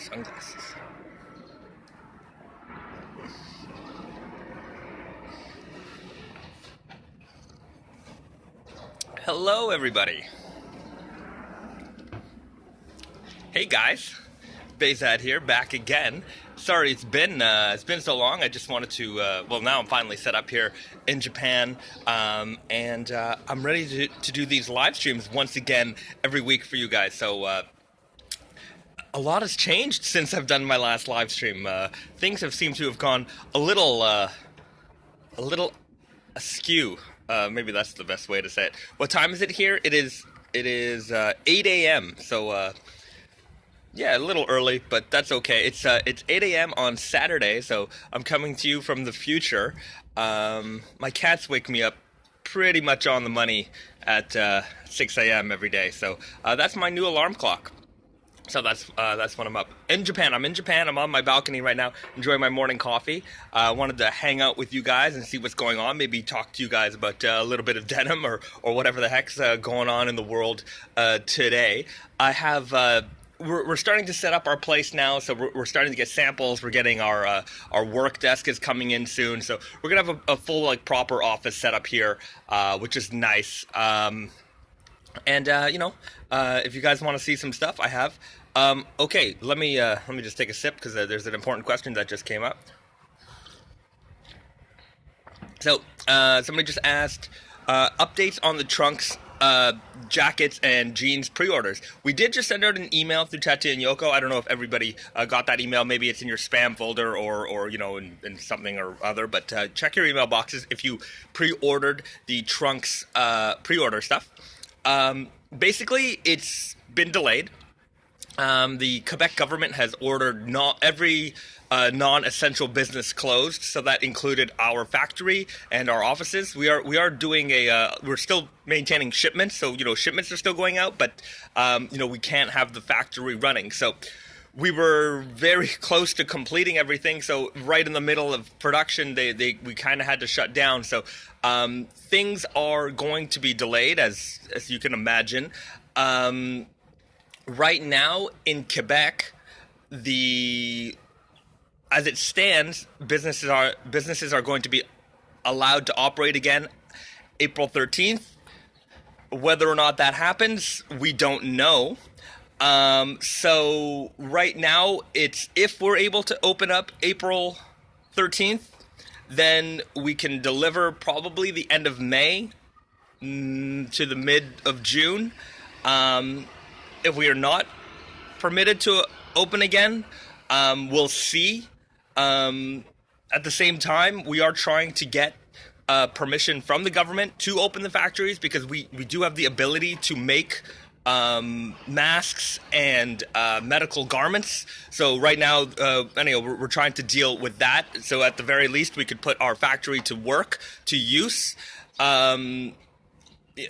Sunglasses. Hello, everybody. Hey, guys. Bezad here, back again. Sorry, it's been so long. I just wanted to. Well, now I'm finally set up here in Japan, and I'm ready to do these live streams once again every week for you guys. So a lot has changed since I've done my last live stream. Things have seemed to have gone a little askew. Maybe that's the best way to say it. What time is it here? It is 8 a.m. So yeah, a little early, but that's okay. It's 8 a.m. on Saturday, so I'm coming to you from the future. My cats wake me up pretty much on the money at 6 a.m. every day, so that's my new alarm clock. So that's when I'm up. In Japan. I'm in Japan. I'm on my balcony right now, enjoying my morning coffee. I wanted to hang out with you guys and see what's going on. Maybe talk to you guys about a little bit of denim or whatever the heck's going on in the world today. I have... We're starting to set up our place now, so we're starting to get samples. We're getting our work desk is coming in soon, so we're gonna have a full proper office set up here, which is nice. If you guys want to see some stuff, I have. Okay, let me just take a sip because there's an important question that just came up. So somebody just asked updates on the trunks, jackets, and jeans pre-orders. We did just send out an email through Tati and Yoko. I don't know if everybody got that email. Maybe it's in your spam folder or in something or other. But check your email boxes if you pre-ordered the trunks pre-order stuff. Basically, it's been delayed. The Quebec government has ordered not every non-essential business closed, so that included our factory and our offices. We are doing we're still maintaining shipments, so shipments are still going out, but we can't have the factory running. So we were very close to completing everything. So right in the middle of production, we kind of had to shut down. So things are going to be delayed, as you can imagine. Right now in Quebec, as it stands, businesses are going to be allowed to operate again April 13th. Whether or not that happens, we don't know. So right now, it's if we're able to open up April 13th, then we can deliver probably the end of May to the mid of June. If we are not permitted to open again, we'll see. At the same time, we are trying to get permission from the government to open the factories because we do have the ability to make masks and medical garments. So right now, we're trying to deal with that. So at the very least, we could put our factory to work, to use.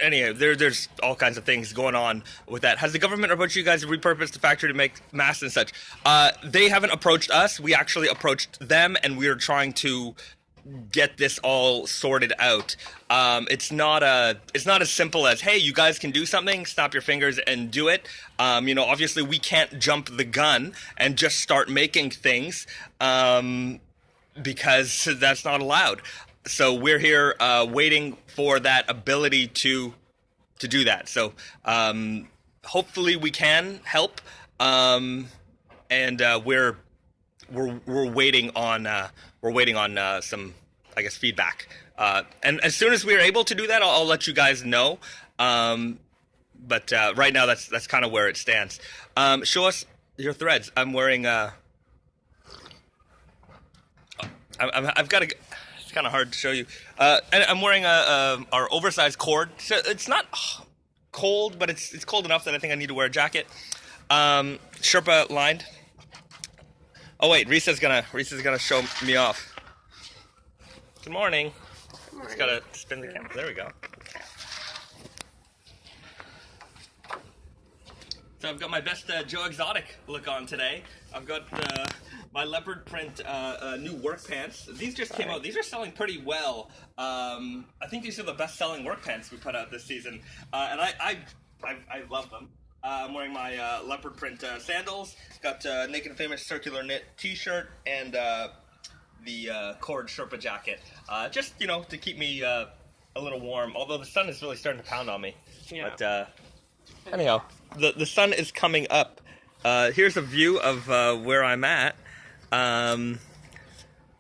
Anyhow, there's all kinds of things going on with that. Has the government approached you guys to repurpose the factory to make masks and such? They haven't approached us. We actually approached them, and we are trying to get this all sorted out. It's not as simple as, hey, you guys can do something, snap your fingers and do it. Obviously we can't jump the gun and just start making things because that's not allowed. So we're here waiting for that ability to do that. So hopefully we can help, and we're waiting on some, I guess, feedback. And as soon as we're able to do that, I'll let you guys know. But right now, that's kind of where it stands. Show us your threads. I'm wearing. I've got a. It's kind of hard to show you. And I'm wearing our oversized cord. So it's not cold, but it's cold enough that I think I need to wear a jacket. Sherpa lined. Oh wait, Risa's gonna show me off. Good morning. Good morning. Just gotta spin the camera. There we go. So I've got my best Joe Exotic look on today. I've got my leopard print new work pants. These just came out. These are selling pretty well. I think these are the best selling work pants we put out this season, and I love them. I'm wearing my leopard print sandals. Got Naked and Famous circular knit T-shirt and the cord Sherpa jacket. Just to keep me a little warm. Although the sun is really starting to pound on me. Yeah. But anyhow, the sun is coming up. Here's a view of where I'm at.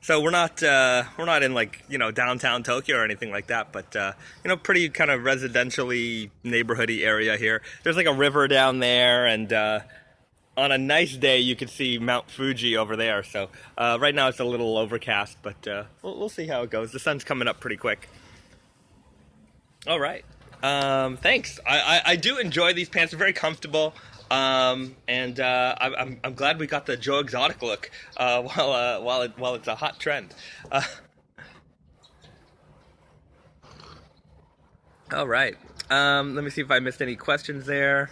So we're not in like downtown Tokyo or anything like that, but pretty kind of residentially neighborhoody area here. There's like a river down there, and on a nice day you could see Mount Fuji over there. So right now it's a little overcast, but we'll see how it goes. The sun's coming up pretty quick. All right. Thanks. I do enjoy these pants. They're very comfortable. I'm glad we got the Joe Exotic look while it's a hot trend. All right. Let me see if I missed any questions there.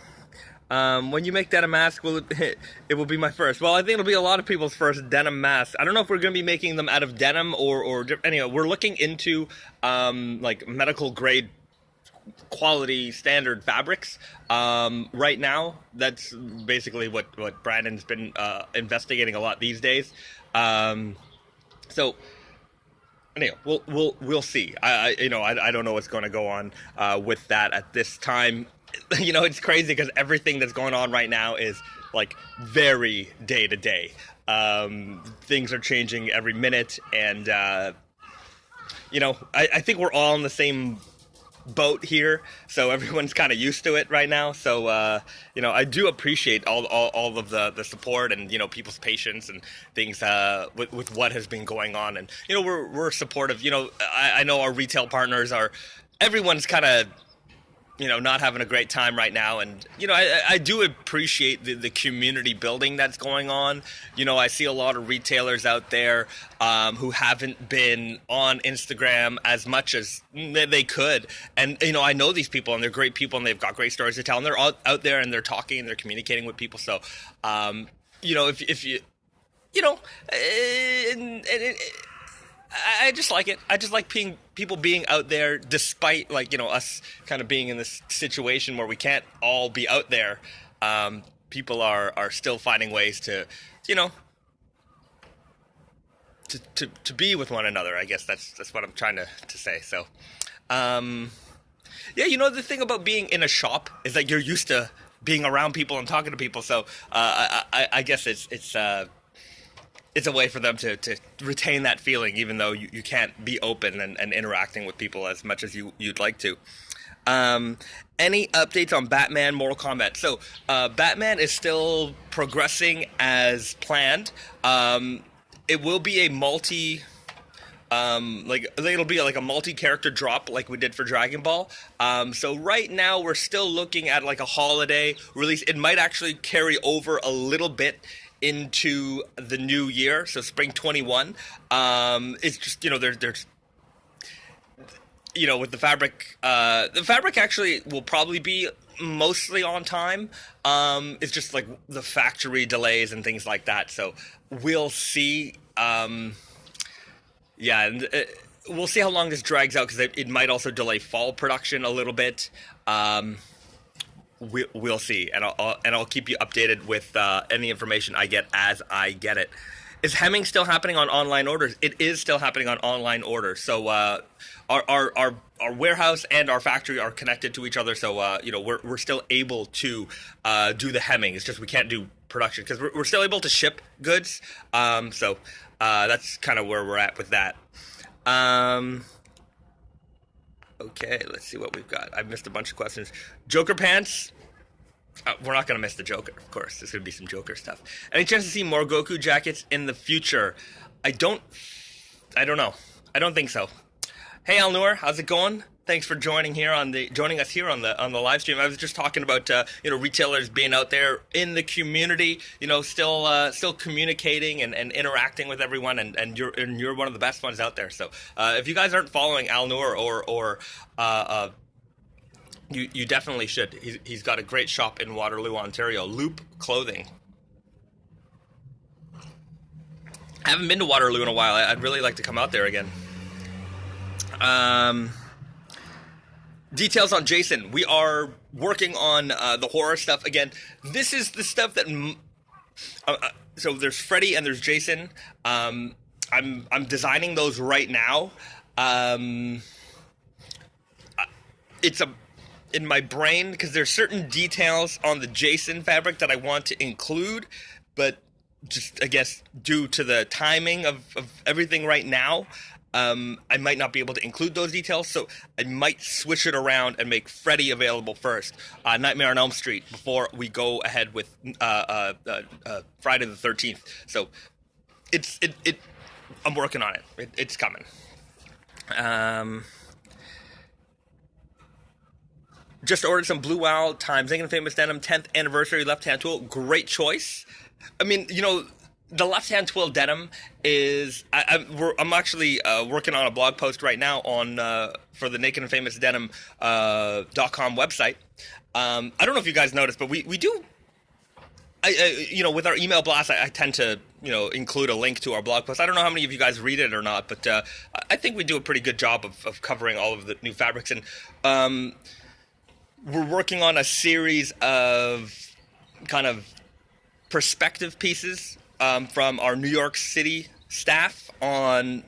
When you make denim mask, it will be my first. Well, I think it'll be a lot of people's first denim mask. I don't know if we're going to be making them out of denim or anyway. We're looking into like medical grade quality standard fabrics right now. That's basically what Brandon's been investigating a lot these days. So anyway, we'll see. I don't know what's going to go on with that at this time. It's crazy because everything that's going on right now is like very day to day. Things are changing every minute, and I think we're all in the same boat here, so everyone's kind of used to it right now. So I do appreciate all of the support and people's patience and things with what has been going on, and we're supportive. I know our retail partners everyone's kind of not having a great time right now, and I do appreciate the community building that's going on. I see a lot of retailers out there who haven't been on Instagram as much as they could, and I know these people, and they're great people, and they've got great stories to tell, and they're all out there, and they're talking, and they're communicating with people. So if you I just like it. I just like people being out there, despite us kind of being in this situation where we can't all be out there. People are still finding ways to to be with one another. I guess that's what I'm trying to say. So, the thing about being in a shop is that you're used to being around people and talking to people. So I guess it's a way for them to retain that feeling, even though you can't be open and interacting with people as much as you'd like to. Any updates on Batman Mortal Kombat? So Batman is still progressing as planned. It will be a it'll be like a multi-character drop like we did for Dragon Ball. So right now we're still looking at like a holiday release. It might actually carry over a little bit into the new year, so spring 21. It's just there's with the fabric actually will probably be mostly on time. It's just like the factory delays and things like that, so we'll see. And we'll see how long this drags out, because it might also delay fall production a little bit. We'll see, and I'll keep you updated with any information I get as I get it. Is hemming still happening on online orders? It is still happening on online orders. So our warehouse and our factory are connected to each other. So we're still able to do the hemming. It's just we can't do production because we're still able to ship goods. So that's kind of where we're at with that. Okay, let's see what we've got. I've missed a bunch of questions. Joker pants. We're not going to miss the Joker, of course. There's going to be some Joker stuff. Any chance to see more Goku jackets in the future? I don't know. I don't think so. Hey, Al-Noor, how's it going? Thanks for joining us here on the live stream. I was just talking about retailers being out there in the community, still communicating and interacting with everyone, and you're one of the best ones out there. So if you guys aren't following Al-Noor or you definitely should. He's got a great shop in Waterloo, Ontario. Loop Clothing. I haven't been to Waterloo in a while. I'd really like to come out there again. details on Jason. We are working on the horror stuff again. This is the stuff that. So there's Freddy and there's Jason. I'm designing those right now. It's in my brain because there's certain details on the Jason fabric that I want to include, but just I guess due to the timing of everything right now, I might not be able to include those details, so I might switch it around and make Freddy available first, Nightmare on Elm Street, before we go ahead with Friday the 13th. So I'm working on it. It's coming. Just ordered some Blue Owl times Naked and Famous Denim 10th anniversary left-hand twill. Great choice. I mean, the left-hand twill denim is... I'm actually working on a blog post right now for the Naked and Famous Denim .com website. I don't know if you guys noticed, but we do... with our email blast, I tend to, include a link to our blog post. I don't know how many of you guys read it or not, but I think we do a pretty good job of covering all of the new fabrics. And we're working on a series of kind of perspective pieces from our New York City staff on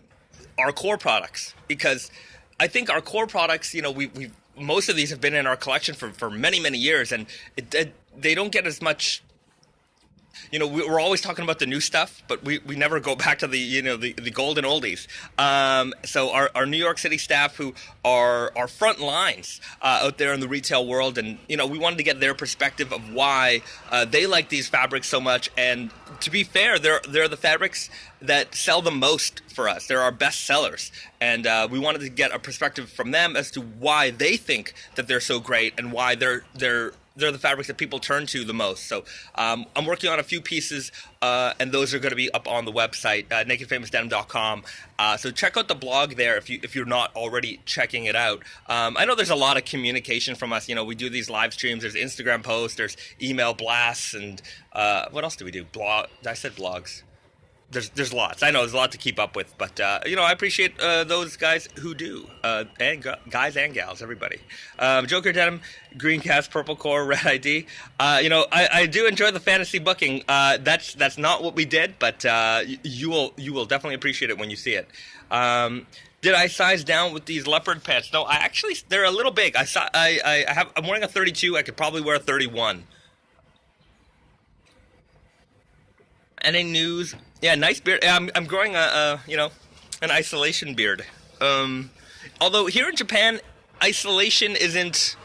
our core products, because I think our core products, we most of these have been in our collection for many, many years, and they don't get as much. We're always talking about the new stuff, but we never go back to the golden oldies. So our New York City staff, who are our front lines out there in the retail world, and we wanted to get their perspective of why they like these fabrics so much. And to be fair, they're the fabrics that sell the most for us. They're our best sellers, and we wanted to get a perspective from them as to why they think that they're so great and why they're the fabrics that people turn to the most. So I'm working on a few pieces, and those are going to be up on the website, nakedfamousdenim.com. So check out the blog there if you're not already checking it out. I know there's a lot of communication from us. We do these live streams. There's Instagram posts. There's email blasts. And what else do we do? I said blogs. There's lots. I know there's a lot to keep up with, but I appreciate those guys who do, and guys and gals, everybody. Joker Denim, Green Cast, Purple Core, Red ID. I do enjoy the fantasy booking. That's not what we did, but you will definitely appreciate it when you see it. Did I size down with these leopard pants? No, they're a little big. I'm wearing a 32. I could probably wear a 31. Any news? Yeah, nice beard. I'm growing an isolation beard. Although here in Japan, isolation isn't.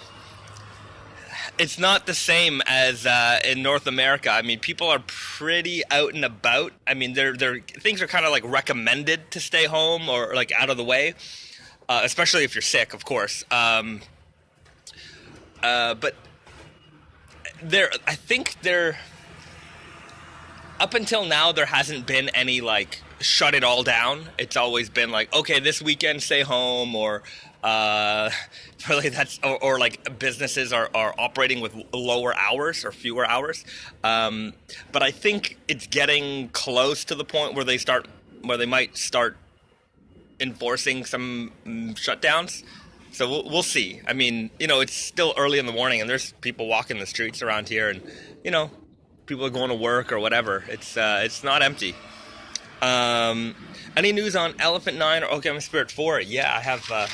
It's not the same as in North America. I mean, people are pretty out and about. I mean, things are kind of like recommended to stay home or like out of the way, especially if you're sick, of course. But I think they're. Up until now, there hasn't been any, like, shut it all down. It's always been like, okay, this weekend, stay home, or really or like, businesses are operating with lower hours or fewer hours. But I think it's getting close to the point where they might start enforcing some shutdowns. So we'll see. I mean, it's still early in the morning, and there's people walking the streets around here, and, people are going to work or whatever. It's not empty. Any news on Elephant 9 or Okama Spirit 4? Yeah, I have. I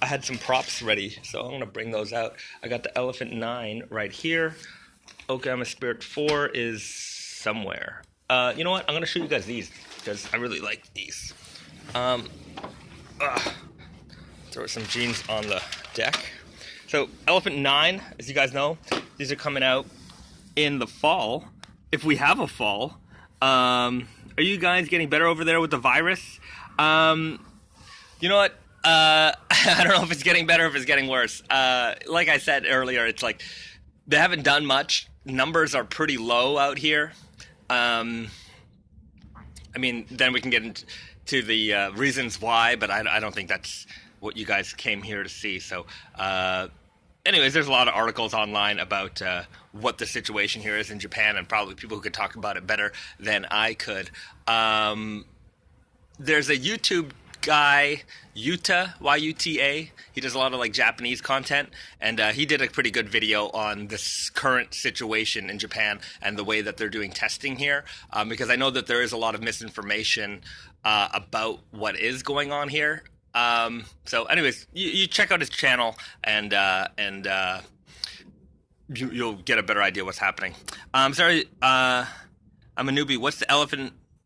had some props ready, so I'm gonna bring those out. I got the Elephant 9 right here. Okama Spirit 4 is somewhere. You know what? I'm gonna show you guys these because I really like these. Throw some jeans on the deck. So Elephant 9, as you guys know, these are coming out in the fall. If we have a fall. Are you guys getting better over there with the virus? You know what? I don't know if it's getting better or if it's getting worse. Like I said earlier, it's like they haven't done much. Numbers are pretty low out here. I mean, then we can get into the reasons why, but I don't think that's what you guys came here to see. So, anyways, there's a lot of articles online about what the situation here is in Japan, and probably people who could talk about it better than I could. There's a YouTube guy Yuta, Y-U-T-A. He does a lot of like Japanese content, and he did a pretty good video on this current situation in Japan and the way that they're doing testing here, because I know that there is a lot of misinformation about what is going on here. So anyways, you check out his channel, and you'll get a better idea what's happening. Sorry, I'm a newbie.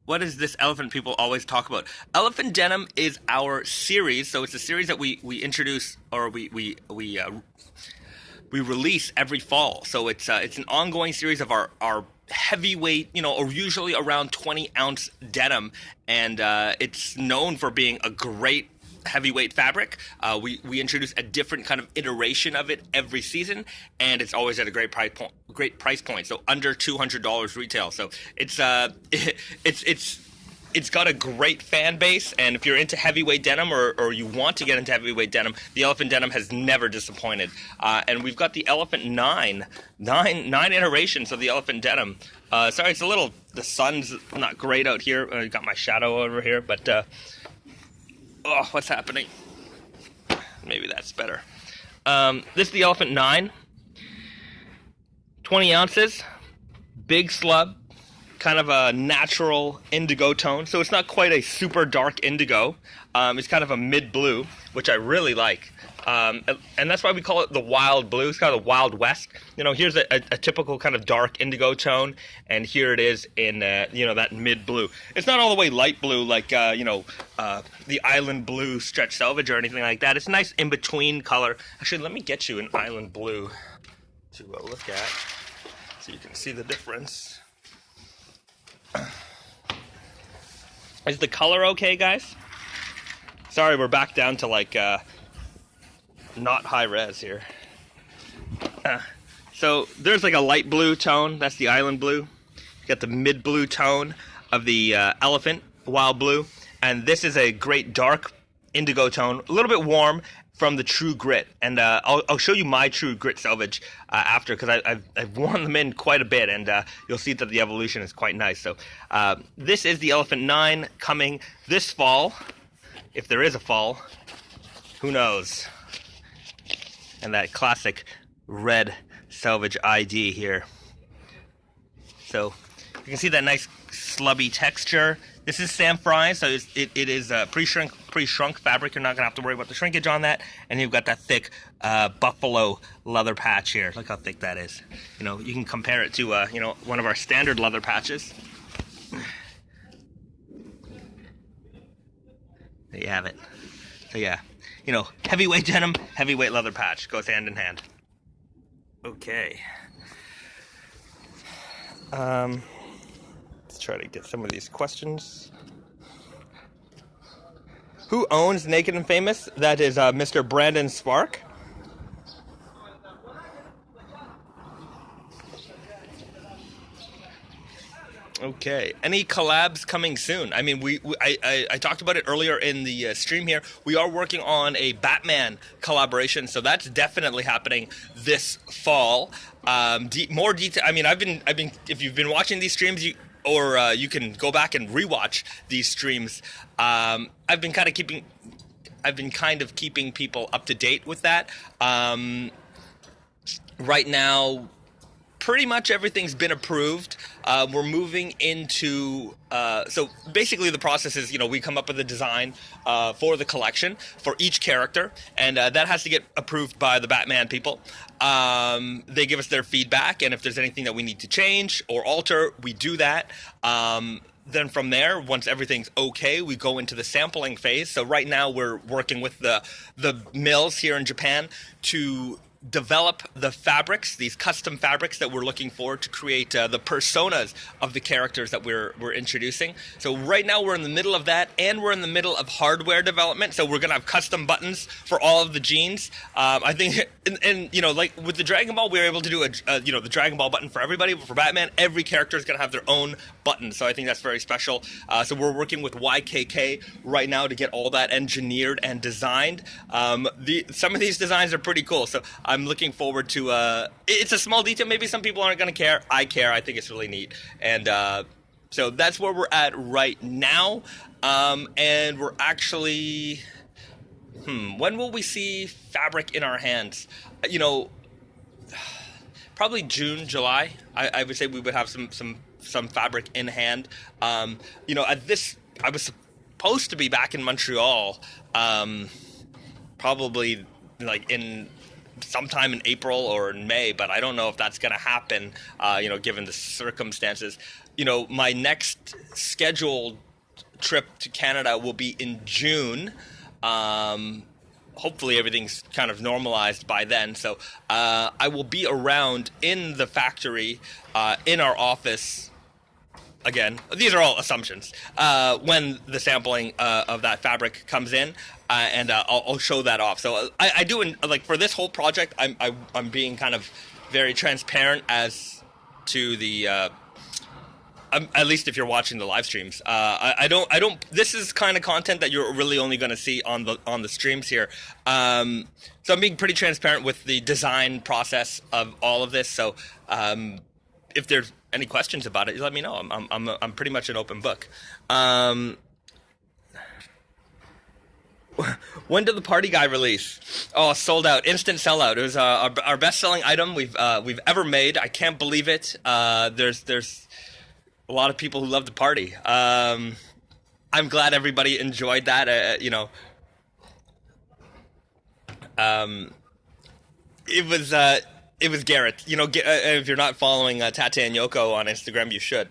What is this elephant people always talk about? Elephant Denim is our series, so it's a series that we introduce, or we release every fall. So it's an ongoing series of our heavyweight, or usually around 20-ounce denim, and it's known for being a great heavyweight fabric. We introduce a different kind of iteration of it every season, and it's always at a great price point. So under $200 retail. So it's got a great fan base, and if you're into heavyweight denim or you want to get into heavyweight denim, the Elephant Denim has never disappointed. And we've got the Elephant 9 iterations of the Elephant Denim. Sorry, the sun's not great out here. I got my shadow over here, but what's happening? Maybe that's better. This is the Elephant 9. 20 ounces. Big slub. Kind of a natural indigo tone. So it's not quite a super dark indigo. It's kind of a mid-blue, which I really like. And that's why we call it the wild blue. It's kind of the Wild West. Here's a typical kind of dark indigo tone, and here it is in that mid blue. It's not all the way light blue like the Island Blue Stretch Selvage or anything like that. It's a nice in between color. Actually, let me get you an Island Blue to look at, so you can see the difference. Is the color okay, guys? Sorry, we're back down to like not high res here. So there's like a light blue tone. That's the Island Blue. You got the mid blue tone of the Elephant Wild Blue, and this is a great dark indigo tone, a little bit warm from the True Grit. And I'll show you my True Grit selvage after, because I've worn them in quite a bit, and you'll see that the evolution is quite nice. So this is the Elephant 9 coming this fall, if there is a fall. Who knows? And that classic red selvage ID here. So you can see that nice slubby texture. This is Sam Fry, so it is pre-shrunk fabric. You're not gonna have to worry about the shrinkage on that. And you've got that thick buffalo leather patch here. Look how thick that is. You can compare it to one of our standard leather patches. There you have it. So yeah. Heavyweight denim, heavyweight leather patch. Goes hand in hand. Okay. Let's try to get some of these questions. Who owns Naked and Famous? That is Mr. Brandon Spark. Okay. Any collabs coming soon? I mean, I talked about it earlier in the stream here. We are working on a Batman collaboration, so that's definitely happening this fall. More detail. I mean, I've been. If you've been watching these streams, you can go back and rewatch these streams. I've been kind of keeping people up to date with that. Right now, pretty much everything's been approved. We're moving into so basically the process is, we come up with a design for the collection for each character, and that has to get approved by the Batman people. They give us their feedback, and if there's anything that we need to change or alter, we do that. Then from there, once everything's okay, we go into the sampling phase. So right now we're working with the mills here in Japan to develop the fabrics, these custom fabrics that we're looking for to create the personas of the characters that we're introducing. So right now we're in the middle of that, and we're in the middle of hardware development. So we're gonna have custom buttons for all of the jeans. I think, and like with the Dragon Ball, we were able to do the Dragon Ball button for everybody. But for Batman, every character is gonna have their own button. So I think that's very special. So we're working with YKK right now to get all that engineered and designed. Some of these designs are pretty cool. So I'm looking forward to it's a small detail. Maybe some people aren't going to care. I care. I think it's really neat. And So that's where we're at right now. And we're actually, when will we see fabric in our hands? You know, probably June, July. I would say we would have some fabric in hand. At this, I was supposed to be back in Montreal, probably like in sometime in April or in May, but I don't know if that's going to happen. Given the circumstances. My next scheduled trip to Canada will be in June. Hopefully everything's kind of normalized by then. So I will be around in the factory, in our office. Again, these are all assumptions. When the sampling of that fabric comes in, and I'll show that off. So I do, like, for this whole project, I'm being kind of very transparent as to the. At least if you're watching the live streams, I don't. This is kind of content that you're really only going to see on the streams here. So I'm being pretty transparent with the design process of all of this. So if there's any questions about it, let me know. I'm pretty much an open book. When did the Party Guy release? Oh, sold out, instant sellout. It was our best-selling item we've ever made. I can't believe it. There's a lot of people who love to party. I'm glad everybody enjoyed that. It was Garrett. If you're not following Tate and Yoko on Instagram, you should.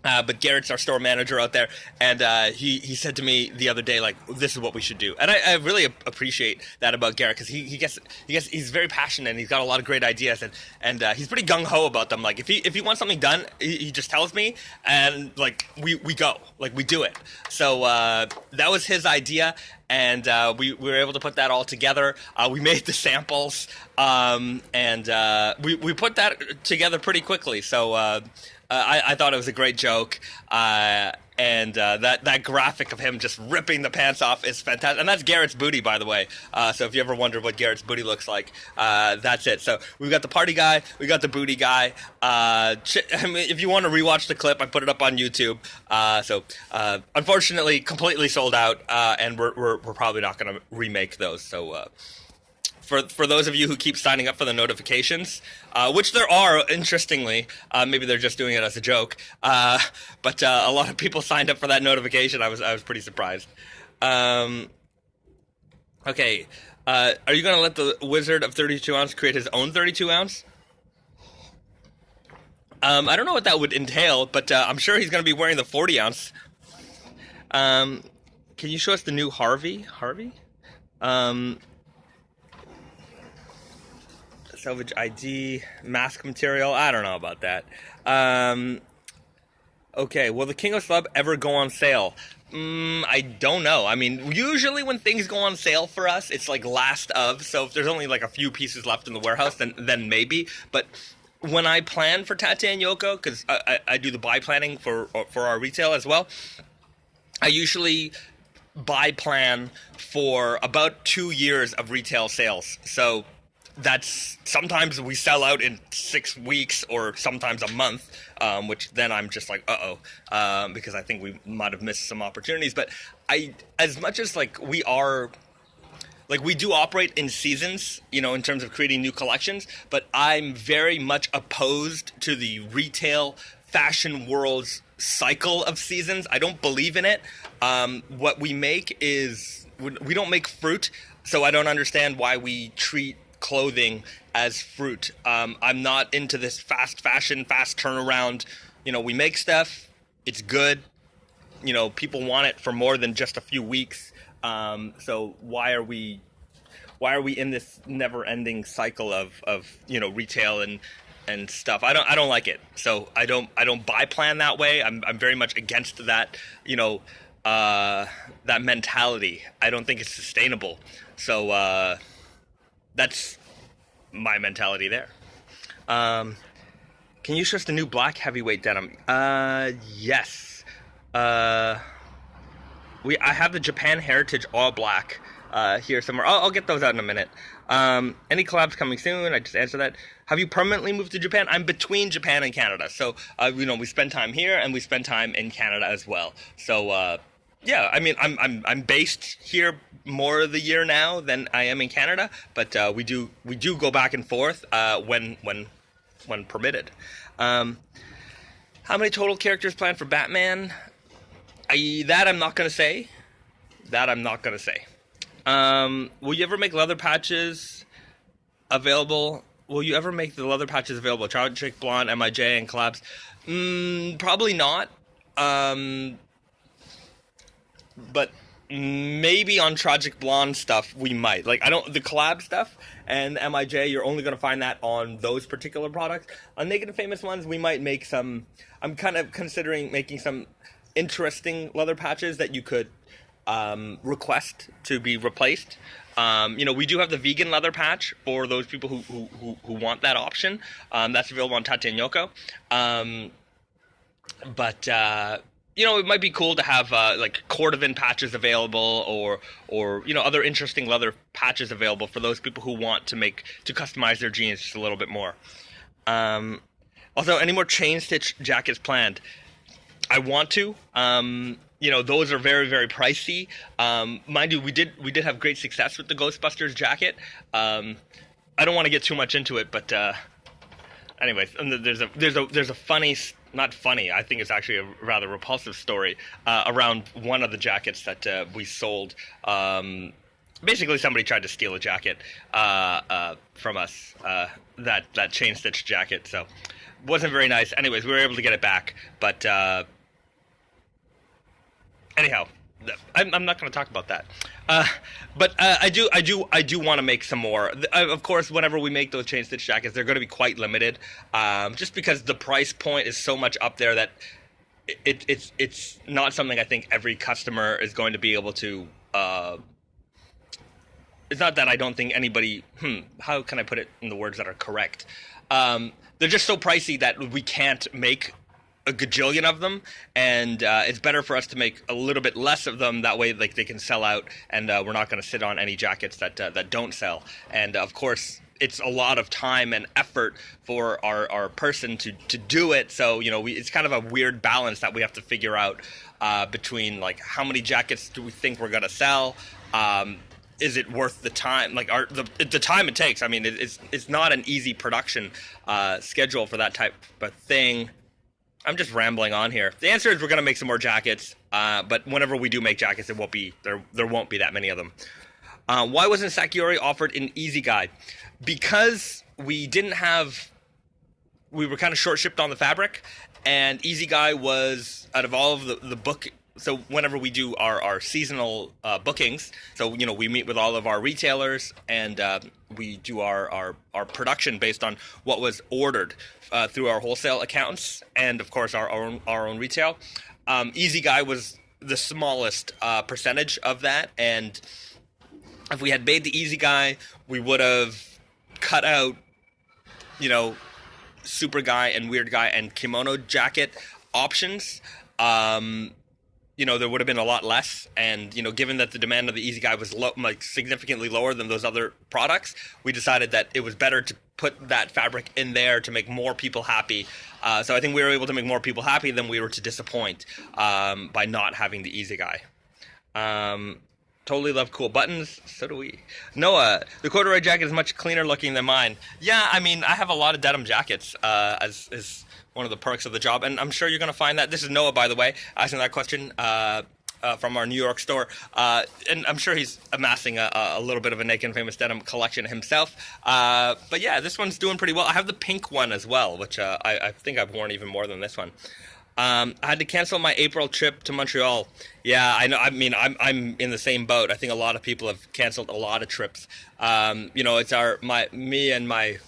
But Garrett's our store manager out there, and he said to me the other day, like, this is what we should do. And I really appreciate that about Garrett, because he's very passionate, and he's got a lot of great ideas, and he's pretty gung-ho about them. Like, if he wants something done, he just tells me, and, like, we go. Like, we do it. So that was his idea, and we were able to put that all together. We made the samples, and we put that together pretty quickly. So I thought it was a great joke, and that graphic of him just ripping the pants off is fantastic. And that's Garrett's booty, by the way. So if you ever wonder what Garrett's booty looks like, that's it. So we've got the party guy, we got the booty guy. If you want to rewatch the clip, I put it up on YouTube. So unfortunately, completely sold out, and we're probably not going to remake those. So. For those of you who keep signing up for the notifications, which there are, interestingly, maybe they're just doing it as a joke, but a lot of people signed up for that notification. I was pretty surprised. Okay, are you going to let the Wizard of 32 ounce create his own 32 ounce? I don't know what that would entail, but I'm sure he's going to be wearing the 40 ounce. Can you show us the new Harvey? Salvage ID, mask material. I don't know about that. Okay, will the King of Slub ever go on sale? I don't know. I mean, usually when things go on sale for us, it's like last of. So if there's only like a few pieces left in the warehouse, then maybe. But when I plan for Tate and Yoko, because I do the buy planning for our retail as well, I usually buy plan for about 2 years of retail sales. So that's sometimes we sell out in 6 weeks or sometimes a month, which then I'm just like, because I think we might have missed some opportunities. But as much as we do operate in seasons, in terms of creating new collections, but I'm very much opposed to the retail fashion world's cycle of seasons. I don't believe in it. What we make is, we don't make fruit, so I don't understand why we treat clothing as fruit. I'm not into this fast fashion, fast turnaround. We make stuff, it's good. People want it for more than just a few weeks. So why are we in this never-ending cycle of retail and stuff? I don't like it. So I don't buy plan that way. I'm very much against that, that mentality. I don't think it's sustainable. So that's my mentality there. Can you show us the new black heavyweight denim? Yes. I have the Japan Heritage all black. here somewhere. I'll get those out in a minute. Any collabs coming soon? I just answered that. Have you permanently moved to Japan? I'm between Japan and Canada, so we spend time here and we spend time in Canada as well. So yeah, I mean, I'm based here more of the year now than I am in Canada, but we do go back and forth when permitted. How many total characters planned for Batman? I'm not gonna say. Will you ever make leather patches available? Will you ever make the leather patches available? Tragic Blonde, MIJ, and collabs? Probably not. But maybe on Tragic Blonde stuff we might. Like, the collab stuff and MIJ, you're only going to find that on those particular products. On Naked and Famous ones, we might make some. I'm kind of considering making some interesting leather patches that you could request to be replaced. We do have the vegan leather patch for those people who want that option. That's available on Tate and Yoko. But it might be cool to have like cordovan patches available, or other interesting leather patches available for those people who want to customize their jeans just a little bit more. Also, any more chain stitch jackets planned? I want to. Those are very, very pricey. Mind you, we did have great success with the Ghostbusters jacket. I don't want to get too much into it, but anyways, there's a funny, not funny, I think it's actually a rather repulsive story around one of the jackets that we sold. Basically, somebody tried to steal a jacket from us, that chain stitch jacket. So wasn't very nice. Anyways, we were able to get it back, but. Anyhow, I'm not going to talk about that. But I do want to make some more. Of course, whenever we make those chain stitch jackets, they're going to be quite limited, just because the price point is so much up there that it's not something I think every customer is going to be able to. It's not that I don't think anybody. How can I put it in the words that are correct? They're just so pricey that we can't make a gajillion of them, and it's better for us to make a little bit less of them. That way, like, they can sell out, and we're not going to sit on any jackets that don't sell. And of course, it's a lot of time and effort for our person to do it. So it's kind of a weird balance that we have to figure out between, like, how many jackets do we think we're going to sell. Is it worth the time? Like, the time it takes. I mean, it's not an easy production schedule for that type of thing. I'm just rambling on here. The answer is we're going to make some more jackets, but whenever we do make jackets, there won't be that many of them. Why wasn't Sakiori offered in Easy Guide? Because we were kind of short-shipped on the fabric, and Easy Guide was, out of all of the book. So whenever we do our seasonal bookings, so we meet with all of our retailers, and we do our production based on what was ordered through our wholesale accounts, and of course our own retail. Easy Guy was the smallest percentage of that, and if we had made the Easy Guy, we would have cut out Super Guy and Weird Guy and kimono jacket options. There would have been a lot less, and given that the demand of the Easy Guy was significantly lower than those other products, we decided that it was better to put that fabric in there to make more people happy. So I think we were able to make more people happy than we were to disappoint by not having the Easy Guy. Totally love cool buttons. So do we. Noah, the corduroy jacket is much cleaner looking than mine. Yeah, I mean, I have a lot of denim jackets as one of the perks of the job, and I'm sure you're going to find that. This is Noah, by the way, asking that question from our New York store, and I'm sure he's amassing a little bit of a Naked and Famous denim collection himself. But yeah, this one's doing pretty well. I have the pink one as well, which I think I've worn even more than this one. I had to cancel my April trip to Montreal. Yeah, I know. I mean, I'm in the same boat. I think a lot of people have canceled a lot of trips. It's me and my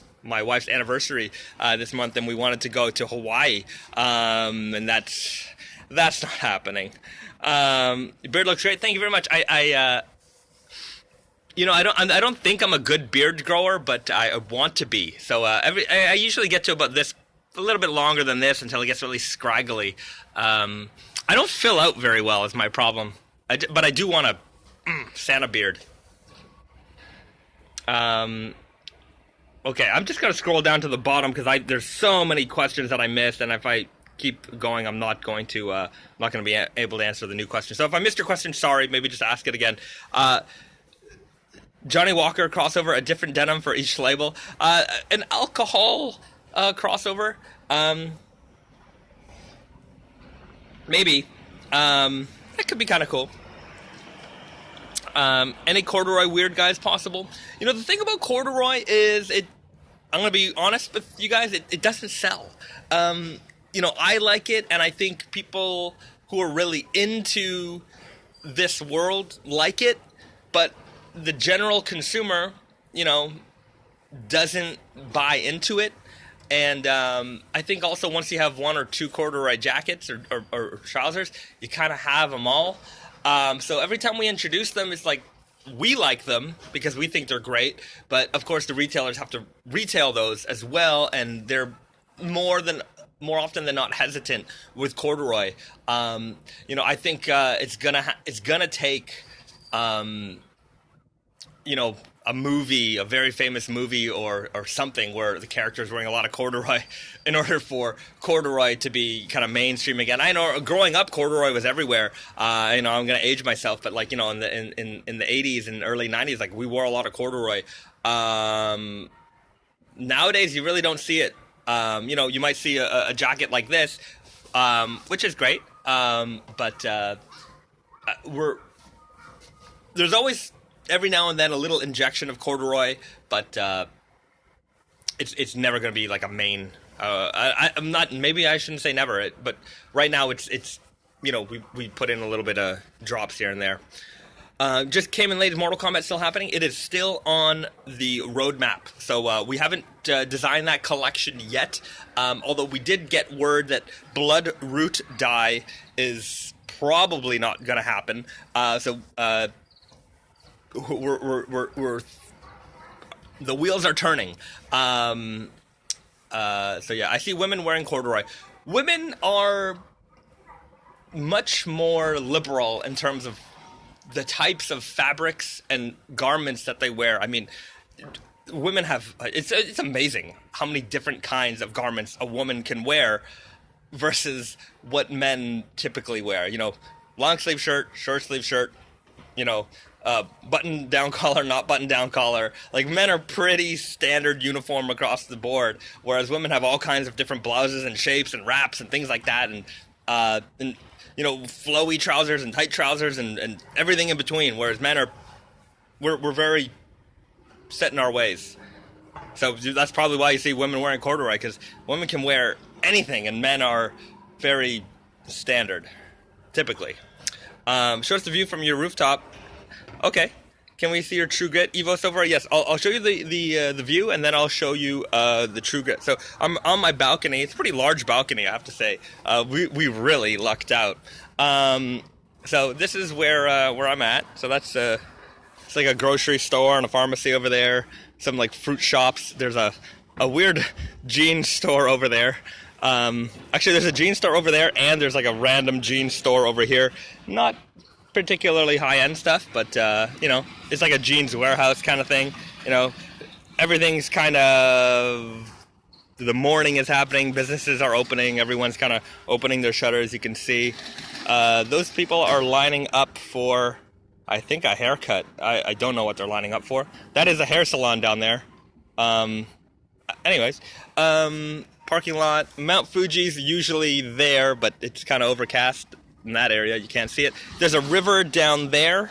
wife's anniversary this month, and we wanted to go to Hawaii, and that's not happening. Beard looks great. Thank you very much. I don't think I'm a good beard grower, but I want to be. So I usually get to about this, a little bit longer than this, until it gets really scraggly. I don't fill out very well is my problem. But I do want a Santa beard. Okay, I'm just gonna scroll down to the bottom because there's so many questions that I missed, and if I keep going, I'm not going to be able to answer the new question. So if I missed your question, sorry. Maybe just ask it again. Johnny Walker crossover, a different denim for each label. An alcohol crossover, maybe. That could be kind of cool. Any corduroy weird guys possible? You know, the thing about corduroy is I'm going to be honest with you guys, it doesn't sell. You know, I like it, and I think people who are really into this world like it, but the general consumer, you know, doesn't buy into it. And I think also once you have one or two corduroy jackets or trousers, you kind of have them all. So every time we introduce them, it's like we like them because we think they're great. But of course, the retailers have to retail those as well, and they're more often than not hesitant with corduroy. You know, I think it's gonna take you know, a very famous movie or something where the character is wearing a lot of corduroy in order for corduroy to be kind of mainstream again. I know growing up, corduroy was everywhere. You know, I'm going to age myself, but like, you know, in the 80s and early 90s, like we wore a lot of corduroy. Nowadays, you really don't see it. You know, you might see a jacket like this, which is great. But there's always every now and then a little injection of corduroy, but it's never going to be like a main. I'm not. Maybe I shouldn't say never. But right now it's you know, we put in a little bit of drops here and there. Just came in late. Is Mortal Kombat still happening? It is still on the roadmap. So we haven't designed that collection yet. Although we did get word that Blood Root dye is probably not going to happen. So we're the wheels are turning. So yeah, I see women wearing corduroy. Women are much more liberal in terms of the types of fabrics and garments that they wear. I mean, women have it's amazing how many different kinds of garments a woman can wear versus what men typically wear. You know, long sleeve shirt, short sleeve shirt, you know, button down collar, not button down collar. Like, men are pretty standard uniform across the board, whereas women have all kinds of different blouses and shapes and wraps and things like that, and you know, flowy trousers and tight trousers and everything in between. Whereas men we're very set in our ways. So that's probably why you see women wearing corduroy, because women can wear anything and men are very standard, typically. Show us the view from your rooftop. Okay. Can we see your True Grit Evo so far? Yes, I'll show you the view, and then I'll show you the True Grit. So I'm on my balcony. It's a pretty large balcony, I have to say. We really lucked out. So this is where I'm at. So that's it's like a grocery store and a pharmacy over there. Some like fruit shops. There's a weird jean store over there. Actually, there's a jean store over there, and there's like a random jean store over here. Not particularly high-end stuff, but you know, it's like a jeans warehouse kind of thing. You know, everything's kind of, the morning is happening, businesses are opening, everyone's kind of opening their shutters. You can see those people are lining up for, I think, a haircut. I don't know what they're lining up for. That is a hair salon down there. Anyways, parking lot. Mount Fuji's usually there, but it's kind of overcast in that area. You can't see it. There's a river down there,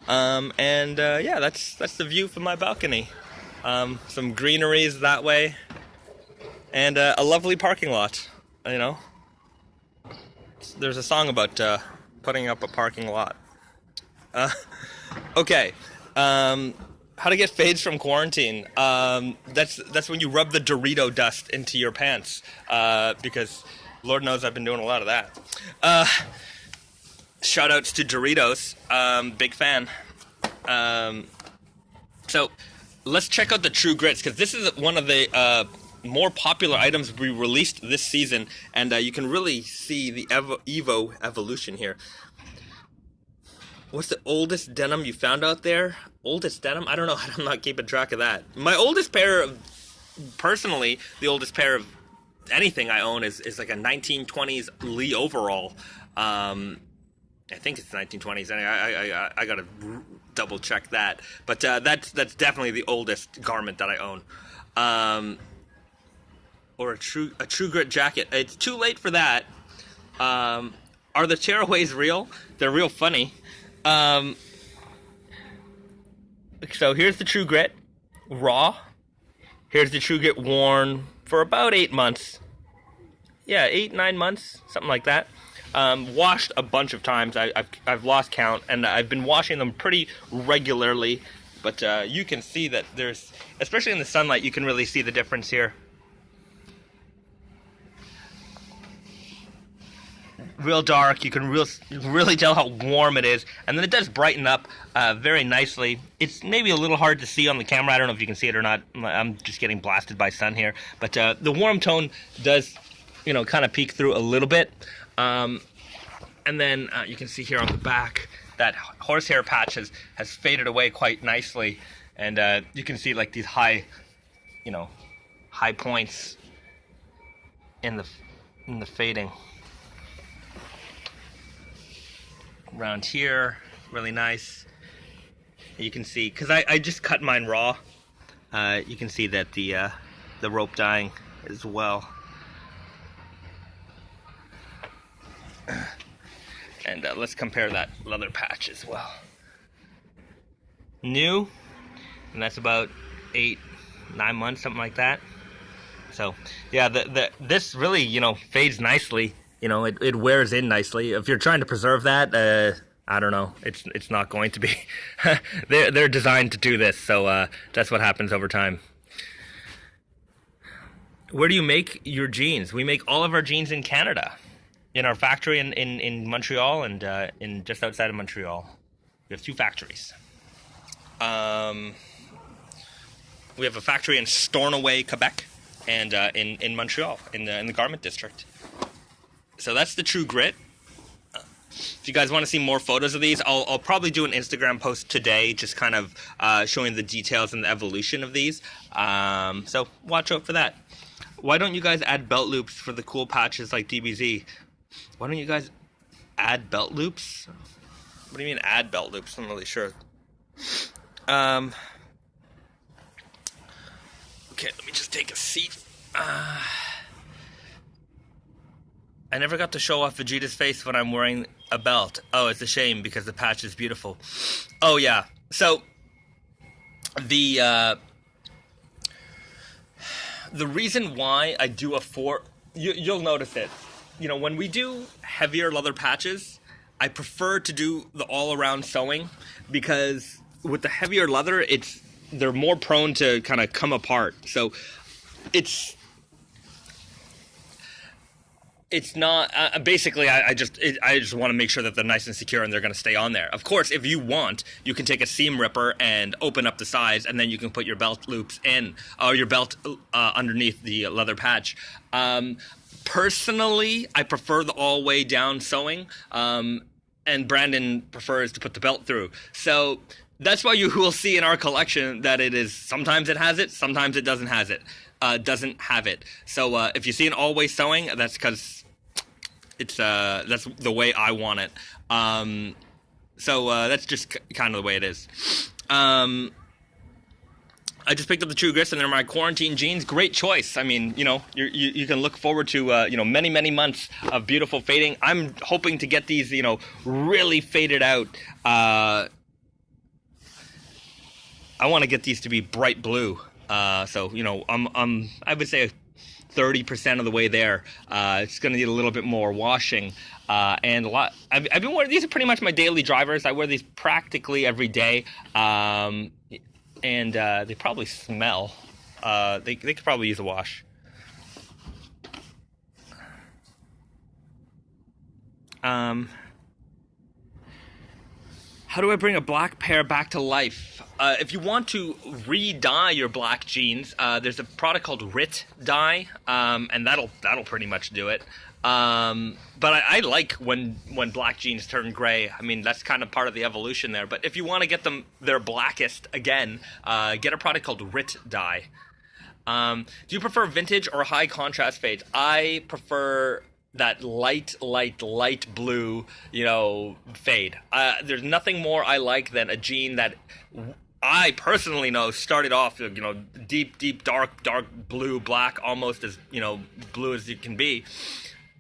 and yeah, that's the view from my balcony. Some greeneries that way, and a lovely parking lot. You know, there's a song about putting up a parking lot. Okay, how to get fades from quarantine. That's when you rub the Dorito dust into your pants, because Lord knows I've been doing a lot of that. Shout outs to Doritos. Big fan. So let's check out the True Grits, because this is one of the more popular items we released this season, and you can really see the Evo evolution here. What's the oldest denim you found out there? Oldest denim? I don't know. I'm not keeping track of that. My oldest pair of, personally, the oldest pair of anything I own is like a 1920s Lee overall. I think it's 1920s. I gotta double check that. But that's definitely the oldest garment that I own. Or a true grit jacket. It's too late for that. Are the tearaways real? They're real funny. So here's the True Grit raw. Here's the True Grit worn for about 8 months. Yeah, 8-9 months, something like that. Washed a bunch of times. I've lost count, and I've been washing them pretty regularly. But you can see that there's, especially in the sunlight, you can really see the difference here. Real dark. You can really tell how warm it is, and then it does brighten up very nicely. It's maybe a little hard to see on the camera. I don't know if you can see it or not. I'm just getting blasted by sun here, but the warm tone does, kind of peek through a little bit. And then you can see here on the back that horsehair patch has faded away quite nicely, and you can see like these high points in the fading. Around here, really nice. You can see, because I just cut mine raw, you can see that the rope dyeing as well. And let's compare that leather patch as well. New, and that's about 8-9 months, something like that. So yeah, this really fades nicely. It wears in nicely. If you're trying to preserve that, I don't know. It's not going to be. They're designed to do this, so that's what happens over time. Where do you make your jeans? We make all of our jeans in Canada, in our factory in Montreal and in just outside of Montreal. We have 2 factories. We have a factory in Stornoway, Quebec, and in Montreal, in the garment district. So that's the True Grit. If you guys want to see more photos of these, I'll probably do an Instagram post today, just kind of showing the details and the evolution of these. So watch out for that. Why don't you guys add belt loops for the cool patches like DBZ? Why don't you guys add belt loops? What do you mean add belt loops? I'm not really sure. Okay, let me just take a seat. I never got to show off Vegeta's face when I'm wearing a belt. Oh, it's a shame because the patch is beautiful. Oh, yeah. So, the reason why I do a 4... You'll notice it. When we do heavier leather patches, I prefer to do the all-around sewing because with the heavier leather, they're more prone to kind of come apart. So, it's not basically. I just want to make sure that they're nice and secure and they're going to stay on there. Of course, if you want, you can take a seam ripper and open up the sides, and then you can put your belt loops in, or your belt underneath the leather patch. Personally, I prefer the all way down sewing, and Brandon prefers to put the belt through. So that's why you will see in our collection that it is sometimes it has it, sometimes it doesn't have it. So if you see an all way sewing, that's because that's the way I want it. So that's just kind of the way it is. I just picked up the True Grits, and they're my quarantine jeans. Great choice. I mean, you can look forward to many months of beautiful fading. I'm hoping to get these really faded out. I want to get these to be bright blue. So I would say 30% of the way there. It's going to need a little bit more washing, and a lot. I've been wearing these are pretty much my daily drivers. I wear these practically every day, and they probably smell. They could probably use a wash. How do I bring a black pair back to life? if you want to re-dye your black jeans, there's a product called Rit Dye, and that'll pretty much do it. But I like when black jeans turn gray. I mean, that's kind of part of the evolution there. But if you want to get them their blackest again, get a product called Rit Dye. Do you prefer vintage or high contrast fades? I prefer that light blue, fade. There's nothing more I like than a jean that I personally know started off, deep, dark blue, black, almost as, blue as it can be,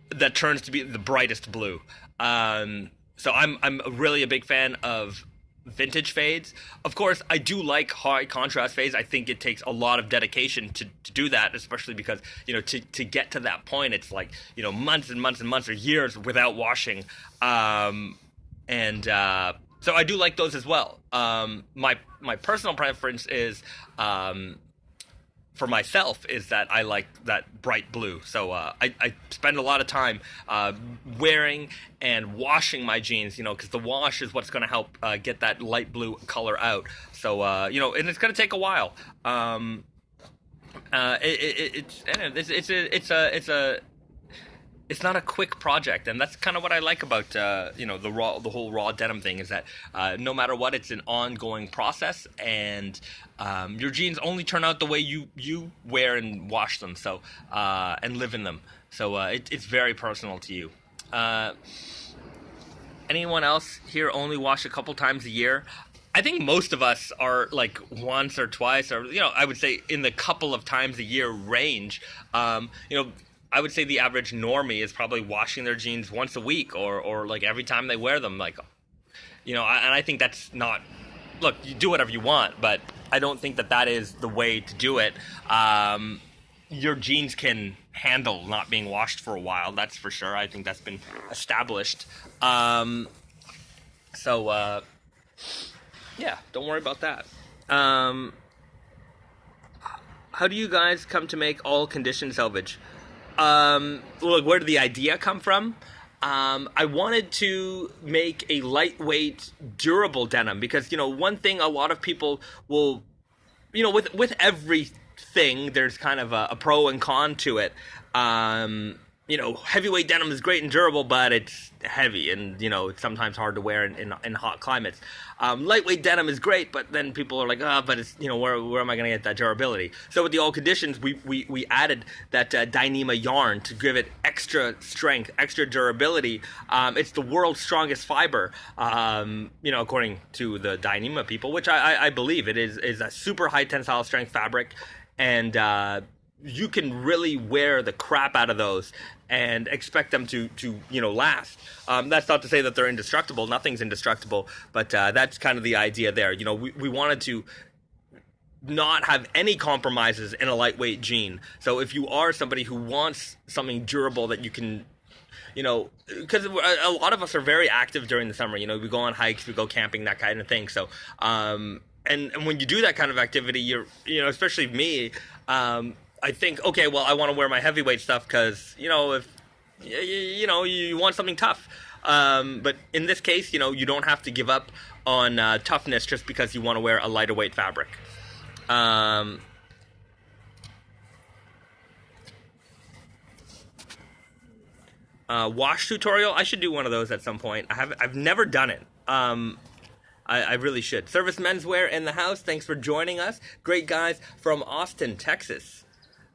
that turns to be the brightest blue. So I'm really a big fan of vintage fades. Of course, I do like high contrast fades. I think it takes a lot of dedication to do that, especially because, to get to that point, it's like, months and months and months or years without washing. So I do like those as well. My personal preference is, for myself, is that I like that bright blue. So I spend a lot of time wearing and washing my jeans, because the wash is what's going to help get that light blue color out. So, and it's going to take a while. It's not a quick project, and that's kind of what I like about the whole raw denim thing, is that no matter what, it's an ongoing process, and your jeans only turn out the way you wear and wash them, so and live in them. So it's very personal to you. Anyone else here only wash a couple times a year? I think most of us are like once or twice, or I would say in the couple of times a year range. I would say the average normie is probably washing their jeans once a week, or like every time they wear them. Like, and I think that's not. Look, you do whatever you want, but I don't think that is the way to do it. Your jeans can handle not being washed for a while. That's for sure. I think that's been established. Yeah, don't worry about that. How do you guys come to make all condition selvage? Look, where did the idea come from? I wanted to make a lightweight, durable denim because, one thing a lot of people will, with everything, there's kind of a pro and con to it. Heavyweight denim is great and durable, but it's heavy and, it's sometimes hard to wear in hot climates. Lightweight denim is great, but then people are like, but it's, where am I going to get that durability? So with the all conditions, we added that Denim yarn to give it extra strength, extra durability. It's the world's strongest fiber, according to the Denim people, which I believe it is a super high tensile strength fabric, and you can really wear the crap out of those and expect them to last. That's not to say that they're indestructible. Nothing's indestructible, but that's kind of the idea there. We wanted to not have any compromises in a lightweight jean. So if you are somebody who wants something durable that you can, because a lot of us are very active during the summer. We go on hikes, we go camping, that kind of thing. So, and when you do that kind of activity, you're, especially me, I think, okay, well, I want to wear my heavyweight stuff because, if, you want something tough. But in this case, you don't have to give up on toughness just because you want to wear a lighter weight fabric. Wash tutorial, I should do one of those at some point. I've never done it. I really should. Service Menswear in the house, thanks for joining us. Great guys from Austin, Texas.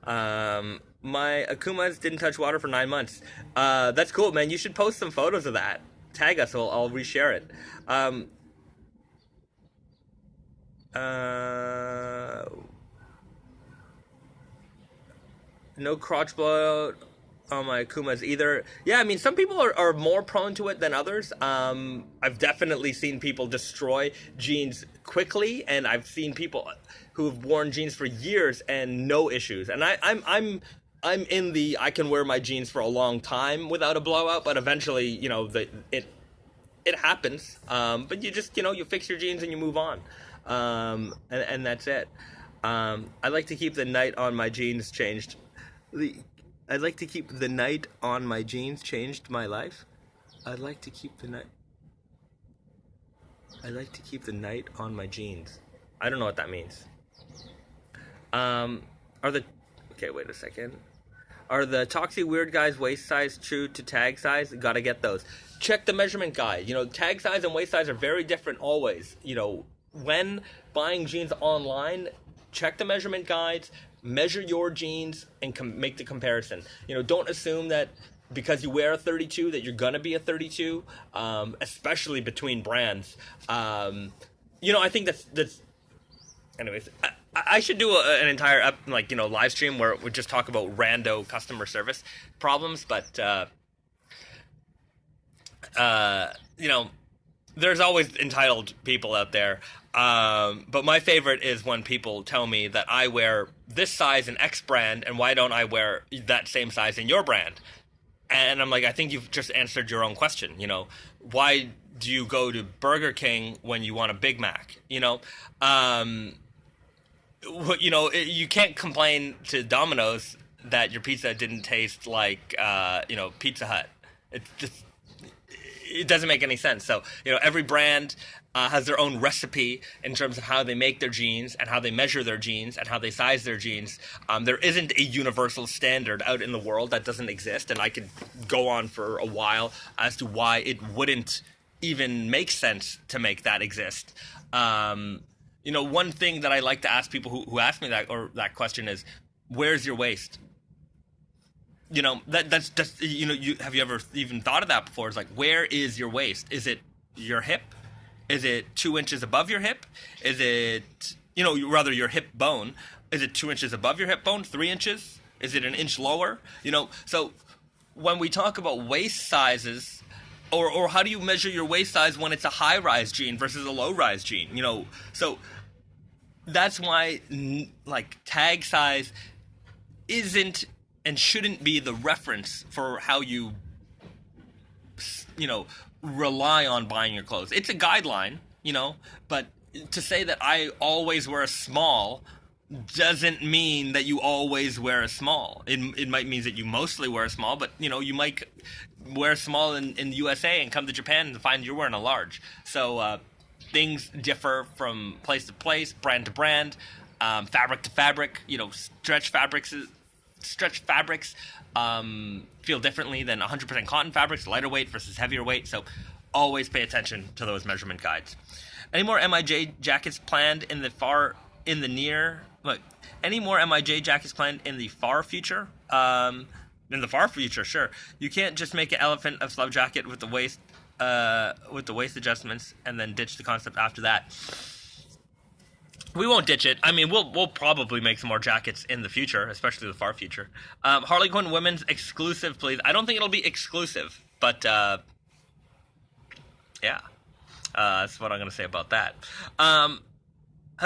My Akumas didn't touch water for 9 months. That's cool, man. You should post some photos of that. Tag us, I'll reshare it. No crotch blowout on my Akumas either. Yeah, I mean, some people are more prone to it than others. I've definitely seen people destroy jeans quickly, and I've seen people who've worn jeans for years and no issues. And I'm in the I can wear my jeans for a long time without a blowout, but eventually, it happens. But you just, you fix your jeans and you move on. And that's it. I like to keep the night on my jeans changed. I'd like to keep the night on my jeans changed my life. I'd like to keep the night on my jeans. I don't know what that means. Are the okay? Wait a second. Are the Toxie Weird Guys waist size true to tag size? Gotta get those. Check the measurement guide. Tag size and waist size are very different always. When buying jeans online, check the measurement guides, measure your jeans, and make the comparison. Don't assume that because you wear a 32 that you're gonna be a 32, especially between brands. I think that's. Anyways, I should do an entire live stream where we just talk about rando customer service problems, but there's always entitled people out there. But my favorite is when people tell me that I wear this size in X brand, and why don't I wear that same size in your brand? And I'm like, I think you've just answered your own question. Why do you go to Burger King when you want a Big Mac? You can't complain to Domino's that your pizza didn't taste like, Pizza Hut. It doesn't make any sense. So, every brand has their own recipe in terms of how they make their jeans and how they measure their jeans and how they size their jeans. There isn't a universal standard out in the world. That doesn't exist. And I could go on for a while as to why it wouldn't even make sense to make that exist. One thing that I like to ask people who ask me that question is, where's your waist? That's just, have you ever even thought of that before? It's like, where is your waist? Is it your hip? Is it 2 inches above your hip? Is it, rather your hip bone? Is it 2 inches above your hip bone? 3 inches? Is it an inch lower? So when we talk about waist sizes, or how do you measure your waist size when it's a high-rise jean versus a low-rise jean? So that's why, tag size isn't and shouldn't be the reference for how you, rely on buying your clothes. It's a guideline, but to say that I always wear a small doesn't mean that you always wear a small. It might mean that you mostly wear a small, but, you might wear a small in the USA and come to Japan and find you're wearing a large. So, things differ from place to place, brand to brand, fabric to fabric. Stretch fabrics feel differently than 100% cotton fabrics, lighter weight versus heavier weight. So always pay attention to those measurement guides. Any more MIJ jackets planned in the far future? In the far future, sure. You can't just make an elephant of slub jacket with the waist adjustments and then ditch the concept after that. We won't ditch it. I mean, we'll probably make some more jackets in the future, especially the far future. Harley Quinn women's exclusive, please. I don't think it'll be exclusive, but yeah, that's what I'm going to say about that. How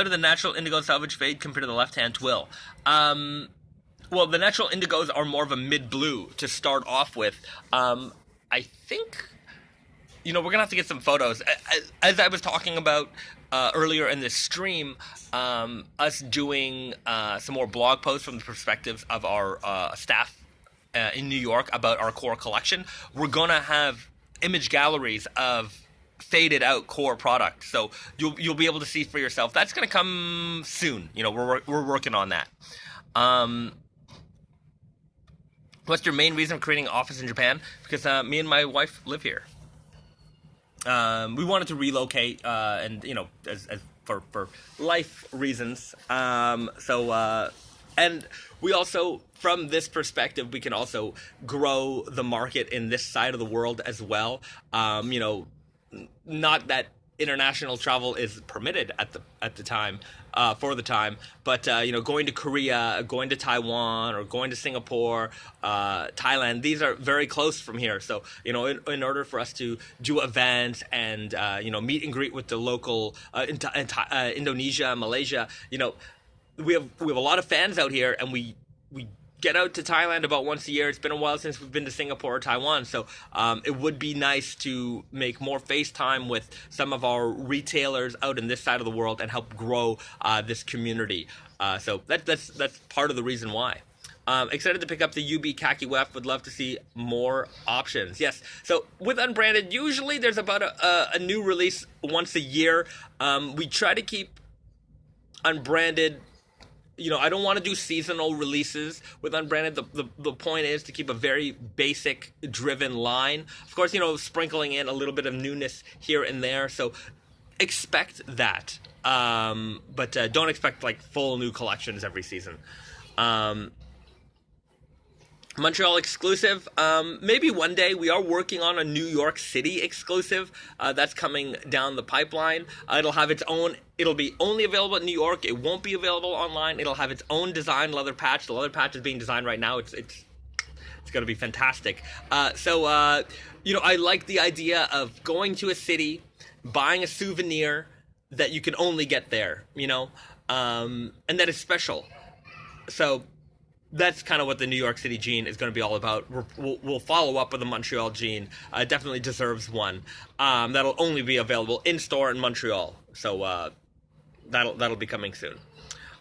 do the natural indigo salvage fade compare to the left-hand twill? Well, the natural indigos are more of a mid-blue to start off with. I think, we're going to have to get some photos. As I was talking about earlier in this stream, us doing some more blog posts from the perspectives of our staff in New York about our core collection. We're going to have image galleries of faded out core product, so you'll be able to see for yourself. That's going to come soon. We're working on that. What's your main reason for creating an office in Japan? Because me and my wife live here. We wanted to relocate, and as for life reasons. And we also, from this perspective, we can also grow the market in this side of the world as well. Not that international travel is permitted at the time, for the time, but going to Korea, going to Taiwan, or going to Singapore, Thailand, these are very close from here. So in order for us to do events and meet and greet with the local Indonesia, Malaysia, we have a lot of fans out here, and we get out to Thailand about once a year. It's been a while since we've been to Singapore or Taiwan, so it would be nice to make more FaceTime with some of our retailers out in this side of the world and help grow this community. So that's part of the reason why. Excited to pick up the UB Khaki Weft. Would love to see more options. Yes. So with Unbranded, usually there's about a new release once a year. We try to keep unbranded. I don't want to do seasonal releases with unbranded. The point is to keep a very basic driven line. Of course, sprinkling in a little bit of newness here and there. So expect that. But don't expect like full new collections every season. Montreal exclusive. Maybe one day. We are working on a New York City exclusive. That's coming down the pipeline. It'll have its own. It'll be only available in New York. It won't be available online. It'll have its own design leather patch. The leather patch is being designed right now. It's going to be fantastic. I like the idea of going to a city, buying a souvenir that you can only get there. And that is special. So that's kind of what the New York City jean is going to be all about. We'll follow up with a Montreal jean. It definitely deserves one. That'll only be available in store in Montreal. So that'll be coming soon.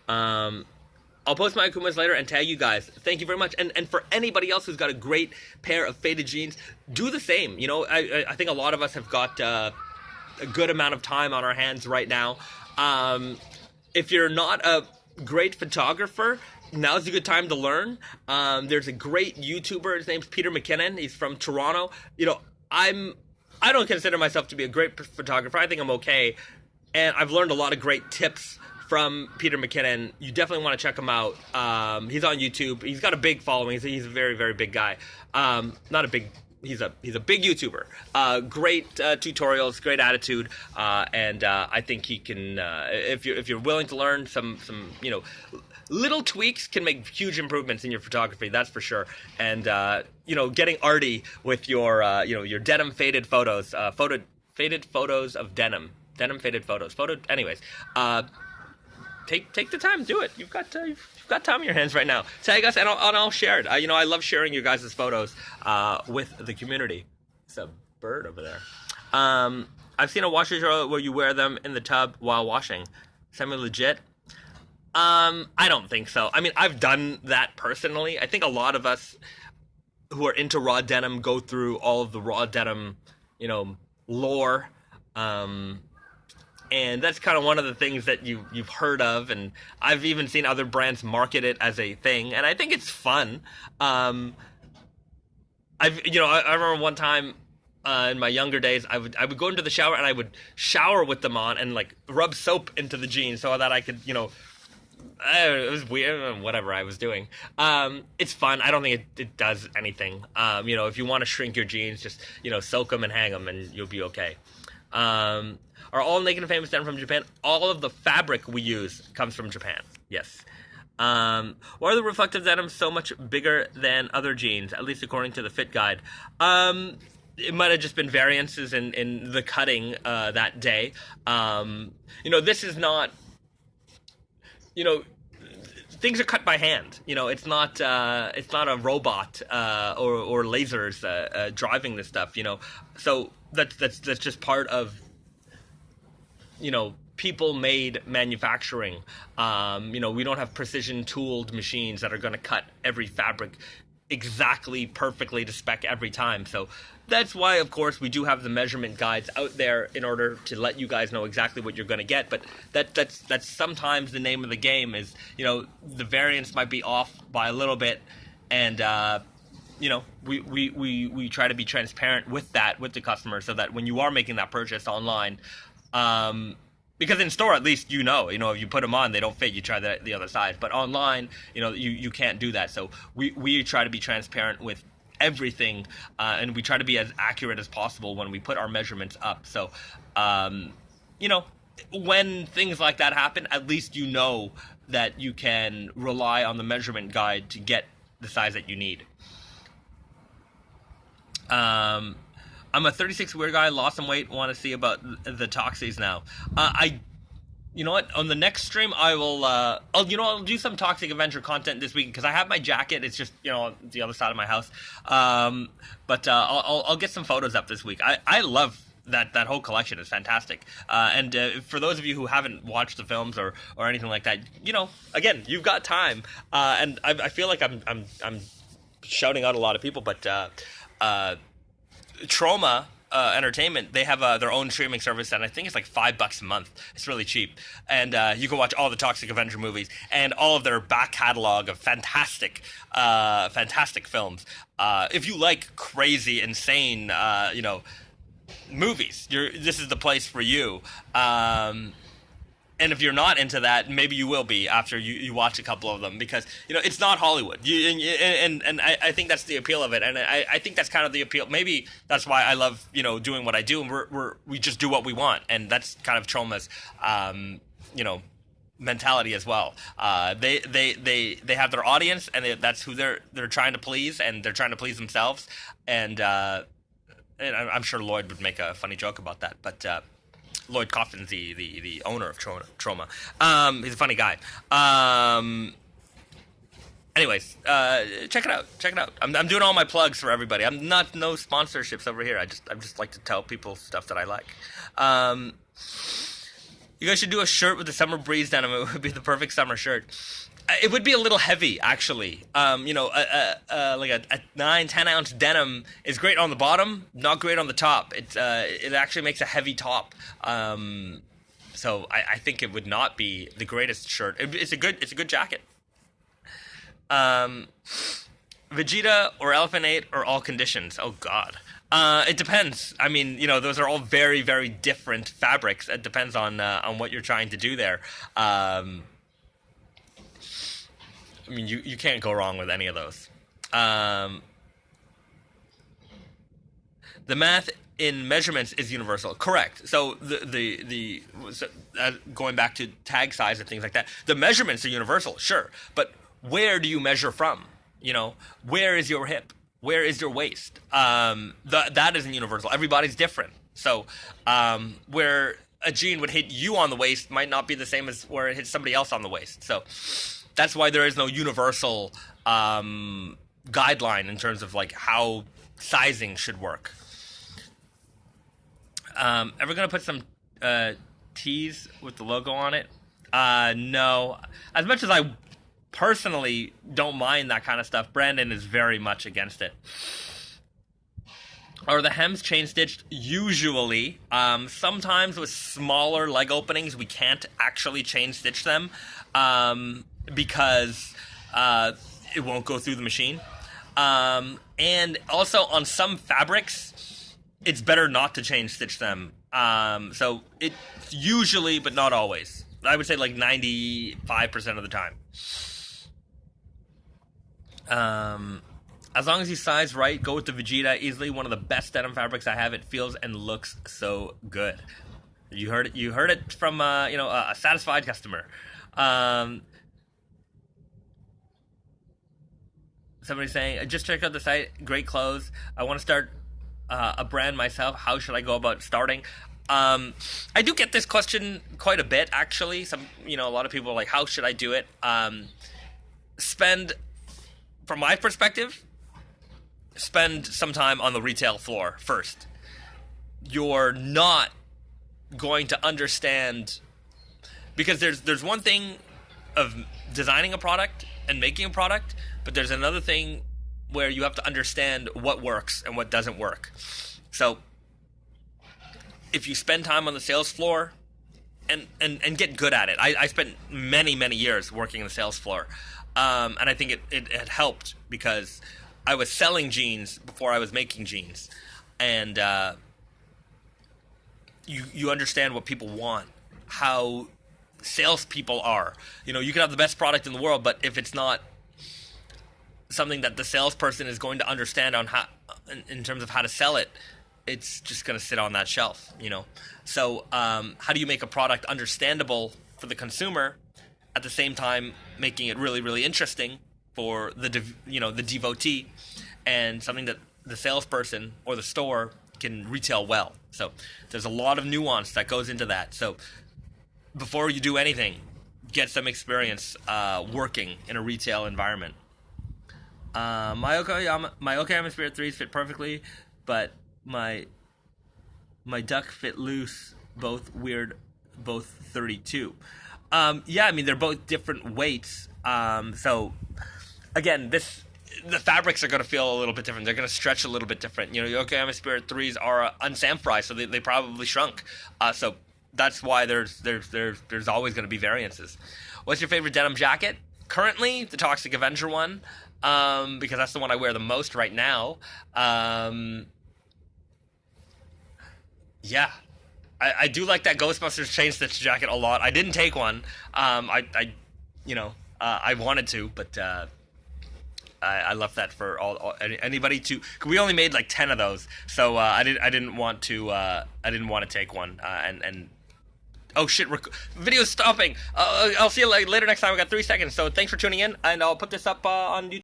I'll post my Akumas later and tag you guys. Thank you very much. And for anybody else who's got a great pair of faded jeans, do the same. I think a lot of us have got a good amount of time on our hands right now. If you're not a great photographer, now's a good time to learn. There's a great YouTuber. His name's Peter McKinnon. He's from Toronto. I don't consider myself to be a great photographer. I think I'm okay. And I've learned a lot of great tips from Peter McKinnon. You definitely want to check him out. He's on YouTube. He's got a big following. He's a very, very big guy. He's a big YouTuber. Great tutorials, great attitude, and I think he can. If you're willing to learn some little tweaks can make huge improvements in your photography. That's for sure. And getting arty with your denim faded photos, faded photos of denim faded photos. Anyways. Take the time, do it. You've got time on your hands right now. Tag us and I'll share it. I love sharing your guys' photos with the community. It's a bird over there. I've seen a wash tutorial where you wear them in the tub while washing. Semi-legit? I don't think so. I mean, I've done that personally. I think a lot of us who are into raw denim go through all of the raw denim, lore. And that's kind of one of the things that you've heard of, and I've even seen other brands market it as a thing, and I think it's fun. I remember one time in my younger days, I would go into the shower and I would shower with them on and like rub soap into the jeans so that I could, it was weird, whatever I was doing. It's fun. I don't think it does anything. If you want to shrink your jeans, just soak them and hang them, and you'll be okay. Are all Naked and Famous denim from Japan? All of the fabric we use comes from Japan. Yes. Why are the reflective denims so much bigger than other jeans, at least according to the fit guide? It might have just been variances in the cutting that day. This is not... things are cut by hand. It's not a robot or lasers driving this stuff. So that's just part of people-made manufacturing. We don't have precision-tooled machines that are going to cut every fabric exactly perfectly to spec every time. So that's why, of course, we do have the measurement guides out there in order to let you guys know exactly what you're going to get. But that's sometimes the name of the game is, the variance might be off by a little bit, and we try to be transparent with that with the customer so that when you are making that purchase online, because in store, at least, if you put them on, they don't fit, you try the other size. But online, you can't do that. So we try to be transparent with everything, and we try to be as accurate as possible when we put our measurements up. So, when things like that happen, at least that you can rely on the measurement guide to get the size that you need. I'm a 36 weird guy, lost some weight, want to see about the Toxies now. You know what? On the next stream, I will. I'll do some Toxic Avenger content this week because I have my jacket. It's just on the other side of my house. But I'll get some photos up this week. I love that whole collection. Is fantastic. And for those of you who haven't watched the films or anything like that, again, you've got time. And I feel like I'm shouting out a lot of people, but. Trauma Entertainment, they have their own streaming service, and I think it's like $5 a month. It's really cheap, and you can watch all the Toxic Avenger movies and all of their back catalog of fantastic films. If you like crazy, insane, movies, this is the place for you. And if you're not into that, maybe you will be after you watch a couple of them, because it's not Hollywood. And I think that's the appeal of it, and I think that's kind of the appeal. Maybe that's why I love doing what I do, and we just do what we want, and that's kind of Choma's mentality as well. They have their audience, and that's who they're trying to please, and they're trying to please themselves, and I'm sure Lloyd would make a funny joke about that, but. Lloyd Coffin's the owner of Troma. He's a funny guy. Anyways, check it out. I'm doing all my plugs for everybody. I'm not no sponsorships over here. I just like to tell people stuff that I like. You guys should do a shirt with the Summer Breeze denim. It would be the perfect summer shirt. It would be a little heavy, actually. Like a 9-10 ounce denim is great on the bottom, not great on the top. It actually makes a heavy top. So I think it would not be the greatest shirt. It's a good jacket. Vegeta or Elephant 8 or all conditions. Oh God. It depends. I mean, those are all very, very different fabrics. It depends on what you're trying to do there. I mean, you can't go wrong with any of those. The math in measurements is universal. Correct. So going back to tag size and things like that, the measurements are universal, sure. But where do you measure from? Where is your hip? Where is your waist? That isn't universal. Everybody's different. So where a jean would hit you on the waist might not be the same as where it hits somebody else on the waist. So that's why there is no universal guideline in terms of like how sizing should work. Ever gonna put some tees with the logo on it? No. As much as I personally don't mind that kind of stuff, Brandon is very much against it. Are the hems chain stitched? Usually. Sometimes with smaller leg openings, we can't actually chain stitch them. Because it won't go through the machine. And also on some fabrics, it's better not to chain stitch them. So it's usually, but not always. I would say like 95% of the time. As long as you size right, go with the Vegeta. Easily one of the best denim fabrics I have. It feels and looks so good. You heard it. You heard it from a satisfied customer. Somebody saying, just check out the site, great clothes. I want to start a brand myself. How should I go about starting? I do get this question quite a bit, actually. A lot of people are like, how should I do it? From my perspective, spend some time on the retail floor first. You're not going to understand, because there's one thing of designing a product and making a product, but there's another thing where you have to understand what works and what doesn't work. So if you spend time on the sales floor and get good at it. I spent many, many years working on the sales floor. And I think it had helped because I was selling jeans before I was making jeans. And you understand what people want, how salespeople are. You can have the best product in the world, but if it's not something that the salesperson is going to understand on how, in terms of how to sell it, it's just going to sit on that shelf. So how do you make a product understandable for the consumer, at the same time making it really, really interesting for the devotee, and something that the salesperson or the store can retail well? So there's a lot of nuance that goes into that. So before you do anything, get some experience working in a retail environment. My Okayama Spirit 3s fit perfectly, but my duck fit loose, both weird, both 32. Yeah, I mean, they're both different weights. So again, this the fabrics are going to feel a little bit different. They're going to stretch a little bit different. You know, Yokoyama Spirit 3s are unsamfry, so they probably shrunk. So that's why there's always going to be variances. What's your favorite denim jacket? Currently, the Toxic Avenger one, because that's the one I wear the most right now. Yeah. I do like that Ghostbusters chain stitch jacket a lot. I didn't take one. I wanted to, but I left that for anybody to. We only made like 10 of those, so I didn't want to take one. And oh shit, video's stopping. I'll see you later next time. I got 3 seconds. So thanks for tuning in, and I'll put this up on YouTube.